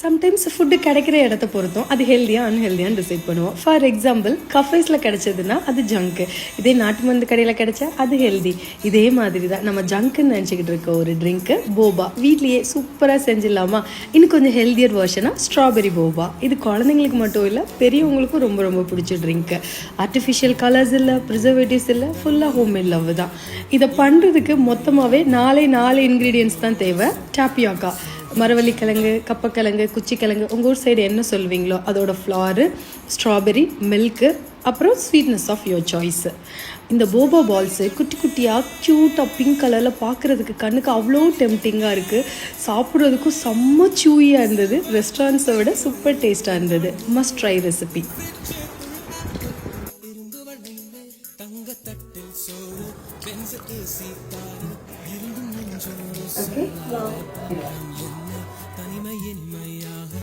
Sometimes food கிடைக்கிற இடத்த பொறுத்தும் அது ஹெல்த்தியாக அன்ஹெல்தியான்னு டிசைட் பண்ணுவோம். ஃபார் எக்ஸாம்பிள் கஃபேஸில் கிடைச்சதுன்னா அது ஜங்க்கு, இதே நாட்டு மருந்து கடையில் கிடைச்சா அது ஹெல்தி. இதே மாதிரி தான் நம்ம ஜங்க்குன்னு நினச்சிக்கிட்டு இருக்க ஒரு ட்ரிங்க்கு போபா வீட்லேயே சூப்பராக செஞ்சிடலாமா? இன்னும் கொஞ்சம் ஹெல்தியர் வெர்ஷனாக ஸ்ட்ராபெரி போபா. இது குழந்தைங்களுக்கு மட்டும் இல்லை, பெரியவங்களுக்கும் ரொம்ப ரொம்ப பிடிச்ச ட்ரிங்க்கு. ஆர்டிஃபிஷியல் கலர்ஸ் இல்லை, ப்ரிசர்வேட்டிவ்ஸ் இல்லை, ஃபுல்லாக ஹோம்மேட் லவ் தான். இதை பண்ணுறதுக்கு மொத்தமாகவே நாலு இன்க்ரீடியன்ட்ஸ் தான் தேவை. டாப்பியாக்கா, மரவள்ளிக்கிழங்கு, கப்பக்கிழங்கு, குச்சிக்கிழங்கு, உங்கள் ஊர் சைடு என்ன சொல்லுவீங்களோ அதோட ஃப்ளாரு, ஸ்ட்ராபெரி, மில்க்கு, அப்புறம் ஸ்வீட்னஸ் ஆஃப் யுவர் சாய்ஸு. இந்த போபா பால்ஸு குட்டி குட்டியாக க்யூட்டாக பிங்க் கலரில் பார்க்குறதுக்கு கண்ணுக்கு அவ்வளோ டெம்டிங்காக இருக்குது. சாப்பிட்றதுக்கும் செம்ம சூயாக இருந்தது. ரெஸ்டாரண்ட்ஸை விட சூப்பர் டேஸ்ட்டாக இருந்தது. Must try recipe.